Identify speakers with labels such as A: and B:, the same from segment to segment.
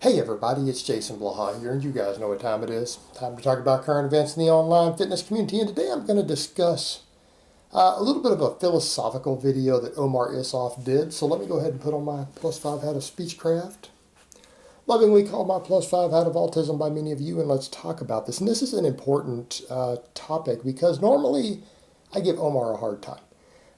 A: Hey everybody, it's Jason Blaha here, and you guys know what time it is. Time to talk about current events in the online fitness community, and today I'm going to discuss a little bit of a philosophical video that OmarIsuf did. So let me go ahead and put on my +5 hat of speechcraft, lovingly called my +5 hat of autism by many of you, and let's talk about this. And this is an important topic because normally I give Omar a hard time.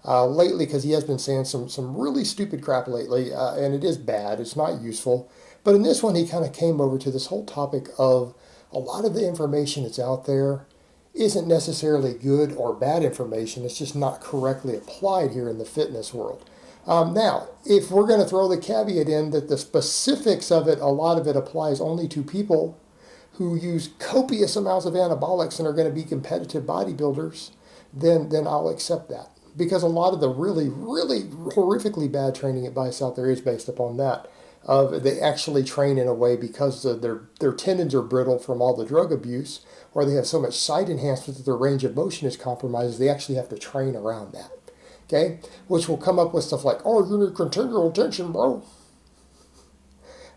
A: Lately, because he has been saying some really stupid crap lately, and it is bad. It's not useful. But in this one, he kind of came over to this whole topic of a lot of the information that's out there isn't necessarily good or bad information. It's just not correctly applied here in the fitness world. Now, if we're going to throw the caveat in that the specifics of it, a lot of it applies only to people who use copious amounts of anabolics and are going to be competitive bodybuilders, then I'll accept that. Because a lot of the really, really horrifically bad training advice out there is based upon that. They actually train in a way because their tendons are brittle from all the drug abuse, or they have so much site enhancement that their range of motion is compromised, they actually have to train around that. Okay? Which will come up with stuff like, oh, you need continual tension, bro.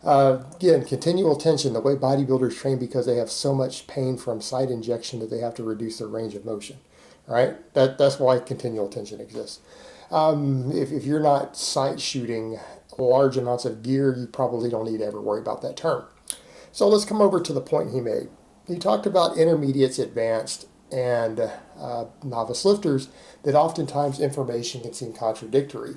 A: Again, continual tension, the way bodybuilders train because they have so much pain from site injection that they have to reduce their range of motion. Right? That's why continual tension exists. If you're not sight shooting large amounts of gear, you probably don't need to ever worry about that term. So let's come over to the point he made. He talked about intermediates, advanced, and novice lifters, that oftentimes information can seem contradictory.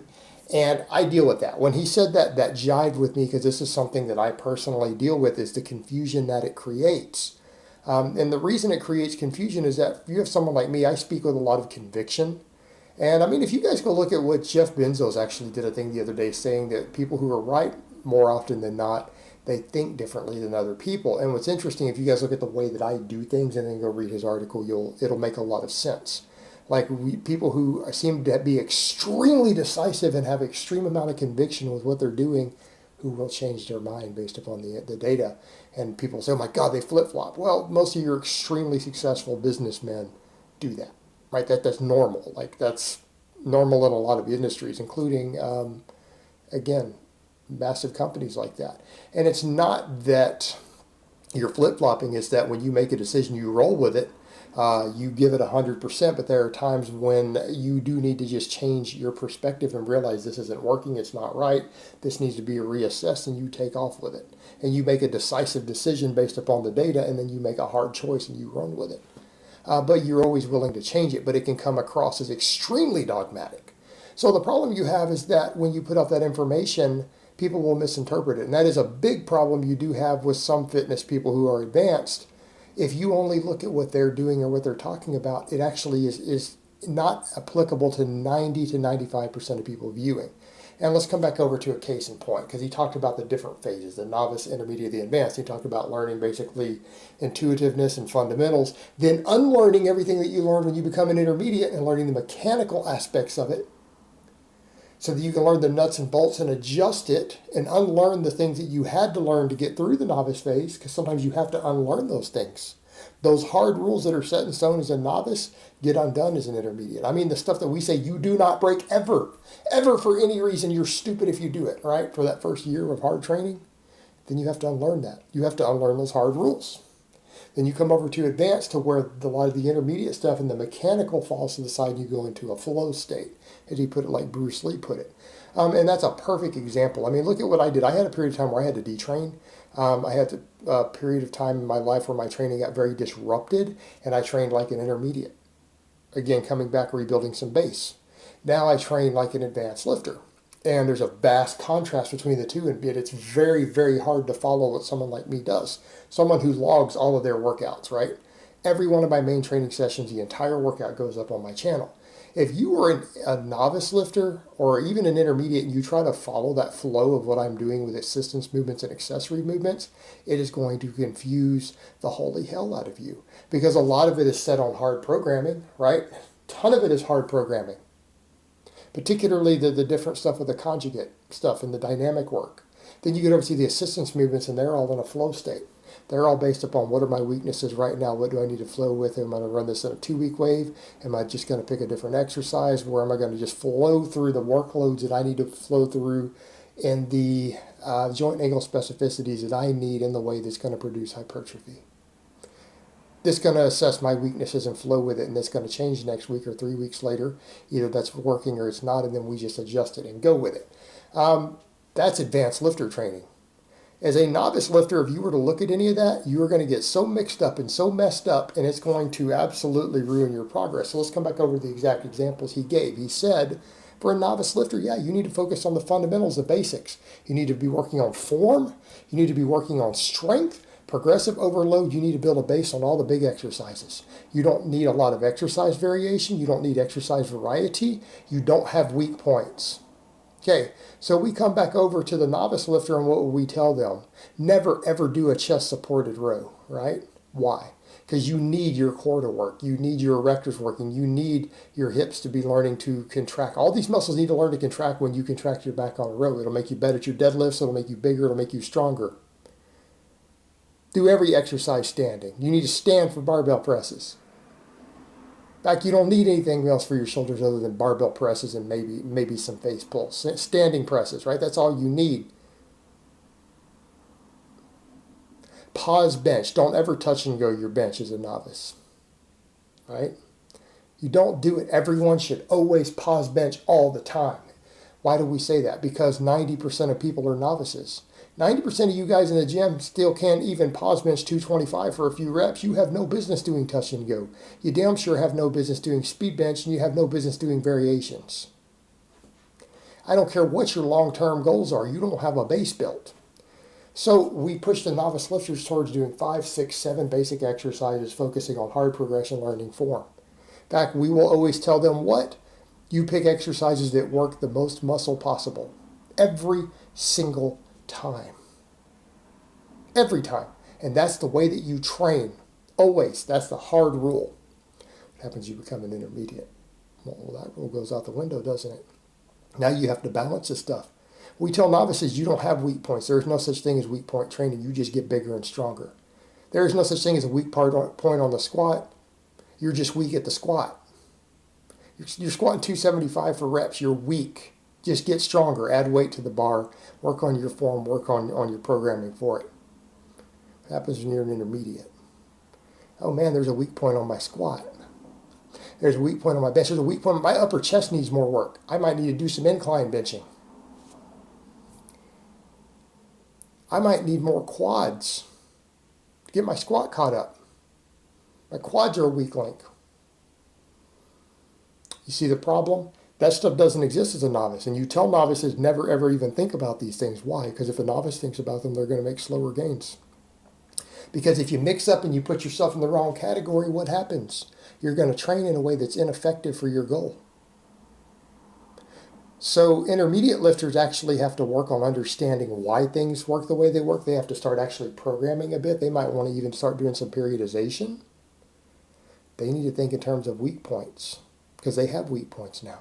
A: And I deal with that. When he said that jived with me because this is something that I personally deal with, is the confusion that it creates. And the reason it creates confusion is that if you have someone like me, I speak with a lot of conviction. And I mean, if you guys go look at what Jeff Bezos actually did a thing the other day saying that people who are right more often than not, they think differently than other people. And what's interesting, if you guys look at the way that I do things and then go read his article, it'll make a lot of sense. Like people who seem to be extremely decisive and have extreme amount of conviction with what they're doing, who will change their mind based upon the data. And people say, oh my God, they flip-flop. Well, most of your extremely successful businessmen do that, right? That's normal. Like that's normal in a lot of industries, including, again, massive companies like that. And it's not that you're flip-flopping, it's that when you make a decision, you roll with it. You give it 100%, but there are times when you do need to just change your perspective and realize this isn't working, it's not right, this needs to be reassessed, and you take off with it. And you make a decisive decision based upon the data, and then you make a hard choice and you run with it. But you're always willing to change it, but it can come across as extremely dogmatic. So the problem you have is that when you put out that information, people will misinterpret it. And that is a big problem you do have with some fitness people who are advanced. If you only look at what they're doing or what they're talking about, it actually is not applicable to 90 to 95% of people viewing. And let's come back over to a case in point, because he talked about the different phases, the novice, intermediate, the advanced. He talked about learning basically intuitiveness and fundamentals, then unlearning everything that you learned when you become an intermediate and learning the mechanical aspects of it so that you can learn the nuts and bolts and adjust it and unlearn the things that you had to learn to get through the novice phase, because sometimes you have to unlearn those things. Those hard rules that are set in stone as a novice get undone as an intermediate. I mean, the stuff that we say you do not break ever, ever for any reason, you're stupid if you do it, right? For that first year of hard training, then you have to unlearn that. You have to unlearn those hard rules. Then you come over to advanced, to where a lot of the intermediate stuff and the mechanical falls to the side and you go into a flow state, as he put it, like Bruce Lee put it. And that's a perfect example. I mean, look at what I did. I had a period of time where I had to detrain. I had a period of time in my life where my training got very disrupted, and I trained like an intermediate. Again, coming back, rebuilding some base. Now I train like an advanced lifter. And there's a vast contrast between the two, and it's very, very hard to follow what someone like me does. Someone who logs all of their workouts, right? Every one of my main training sessions, the entire workout goes up on my channel. If you are a novice lifter or even an intermediate and you try to follow that flow of what I'm doing with assistance movements and accessory movements, it is going to confuse the holy hell out of you, because a lot of it is set on hard programming, right? A ton of it is hard programming. Particularly the different stuff with the conjugate stuff and the dynamic work. Then you get over to the assistance movements, and they're all in a flow state. They're all based upon what are my weaknesses right now, what do I need to flow with, am I going to run this in a 2-week wave, am I just going to pick a different exercise, where am I going to just flow through the workloads that I need to flow through and the joint angle specificities that I need in the way that's going to produce hypertrophy. This is going to assess my weaknesses and flow with it, and it's going to change next week or 3 weeks later. Either that's working or it's not, and then we just adjust it and go with it. That's advanced lifter training. As a novice lifter, if you were to look at any of that, you are going to get so mixed up and so messed up, and it's going to absolutely ruin your progress. So let's come back over to the exact examples he gave. He said, for a novice lifter, yeah, you need to focus on the fundamentals, the basics. You need to be working on form. You need to be working on strength. Progressive overload, you need to build a base on all the big exercises. You don't need a lot of exercise variation. You don't need exercise variety. You don't have weak points. Okay, so we come back over to the novice lifter, and what will we tell them? Never ever do a chest supported row, right? Why? Because you need your core to work. You need your erectors working. You need your hips to be learning to contract. All these muscles need to learn to contract when you contract your back on a row. It'll make you better at your deadlifts. It'll make you bigger. It'll make you stronger. Do every exercise standing. You need to stand for barbell presses. In fact, you don't need anything else for your shoulders other than barbell presses and maybe some face pulls. Standing presses, right? That's all you need. Pause bench. Don't ever touch and go your bench as a novice, right? You don't do it. Everyone should always pause bench all the time. Why do we say that? Because 90% of people are novices. 90% of you guys in the gym still can't even pause bench 225 for a few reps. You have no business doing touch and go. You damn sure have no business doing speed bench, and you have no business doing variations. I don't care what your long-term goals are. You don't have a base built. So we push the novice lifters towards doing 5, 6, 7 basic exercises, focusing on hard progression learning form. In fact, we will always tell them what? You pick exercises that work the most muscle possible. Every single time. Every time. And that's the way that you train. Always. That's the hard rule. What happens? You become an intermediate. Well, that rule goes out the window, doesn't it? Now you have to balance this stuff. We tell novices you don't have weak points. There is no such thing as weak point training. You just get bigger and stronger. There is no such thing as a weak point on the squat. You're just weak at the squat. You're squatting 275 for reps. You're weak. Just get stronger. Add weight to the bar. Work on your form. Work on your programming for it. What happens when you're an intermediate? Oh man, there's a weak point on my squat. There's a weak point on my bench. There's a weak point. My upper chest needs more work. I might need to do some incline benching. I might need more quads to get my squat caught up. My quads are a weak link. You see the problem? That stuff doesn't exist as a novice. And you tell novices never ever even think about these things. Why? Because if a novice thinks about them, they're going to make slower gains. Because if you mix up and you put yourself in the wrong category, what happens? You're going to train in a way that's ineffective for your goal. So intermediate lifters actually have to work on understanding why things work the way they work. They have to start actually programming a bit. They might want to even start doing some periodization. They need to think in terms of weak points, because they have weak points now.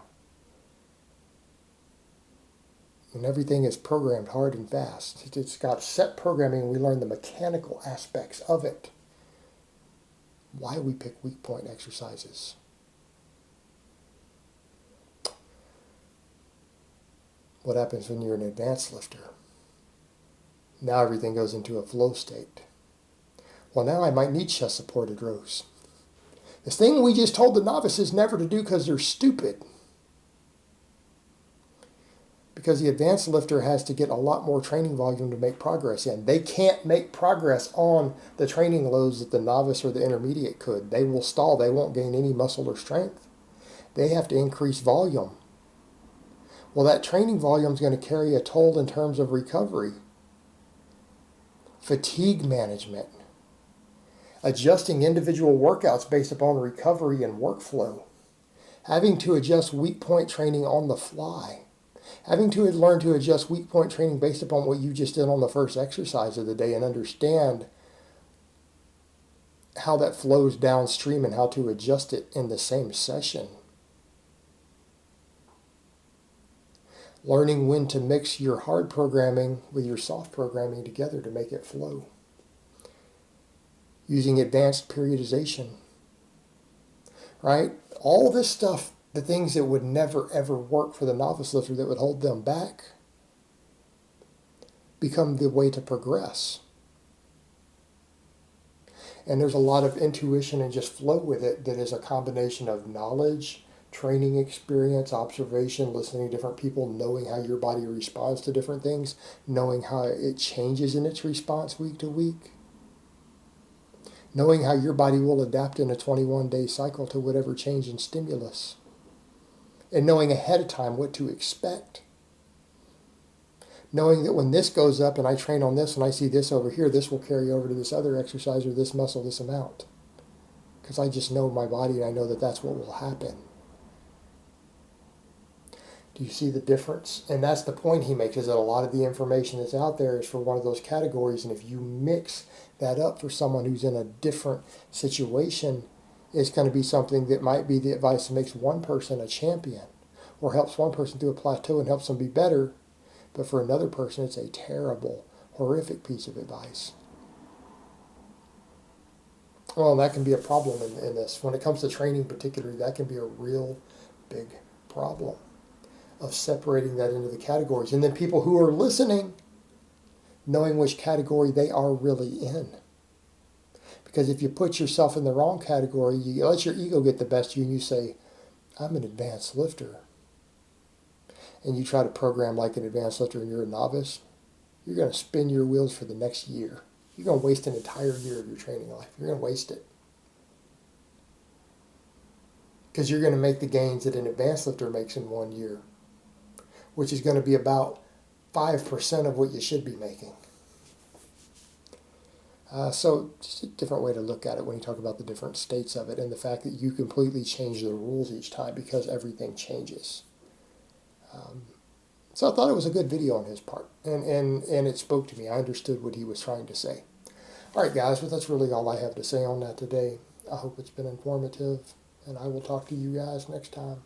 A: And everything is programmed hard and fast. It's got set programming, and we learn the mechanical aspects of it. Why we pick weak point exercises. What happens when you're an advanced lifter? Now everything goes into a flow state. Well, now I might need chest supported rows. This thing we just told the novices never to do because they're stupid. Because the advanced lifter has to get a lot more training volume to make progress in. They can't make progress on the training loads that the novice or the intermediate could. They will stall. They won't gain any muscle or strength. They have to increase volume. Well, that training volume is going to carry a toll in terms of recovery, fatigue management, adjusting individual workouts based upon recovery and workflow, having to adjust weak point training on the fly, having to learn to adjust weak point training based upon what you just did on the first exercise of the day and understand how that flows downstream and how to adjust it in the same session. Learning when to mix your hard programming with your soft programming together to make it flow. Using advanced periodization. Right? All this stuff, the things that would never ever work for the novice lifter that would hold them back, become the way to progress. And there's a lot of intuition and just flow with it that is a combination of knowledge, training experience, observation, listening to different people, knowing how your body responds to different things, knowing how it changes in its response week to week, knowing how your body will adapt in a 21-day cycle to whatever change in stimulus, and knowing ahead of time what to expect. Knowing that when this goes up and I train on this and I see this over here, this will carry over to this other exercise or this muscle, this amount. Because I just know my body and I know that that's what will happen. Do you see the difference? And that's the point he makes, is that a lot of the information that's out there is for one of those categories, and if you mix that up for someone who's in a different situation, it's going to be something that might be the advice that makes one person a champion or helps one person through a plateau and helps them be better. But for another person, it's a terrible, horrific piece of advice. Well, that can be a problem in this. When it comes to training particularly, that can be a real big problem of separating that into the categories. And then people who are listening, knowing which category they are really in. Because if you put yourself in the wrong category, you let your ego get the best of you and you say, I'm an advanced lifter. And you try to program like an advanced lifter and you're a novice, you're going to spin your wheels for the next year. You're going to waste an entire year of your training life. You're going to waste it. Because you're going to make the gains that an advanced lifter makes in 1 year, which is going to be about 5% of what you should be making. So just a different way to look at it when you talk about the different states of it and the fact that you completely change the rules each time because everything changes. So I thought it was a good video on his part, and it spoke to me. I understood what he was trying to say. All right, guys, well, that's really all I have to say on that today. I hope it's been informative, and I will talk to you guys next time.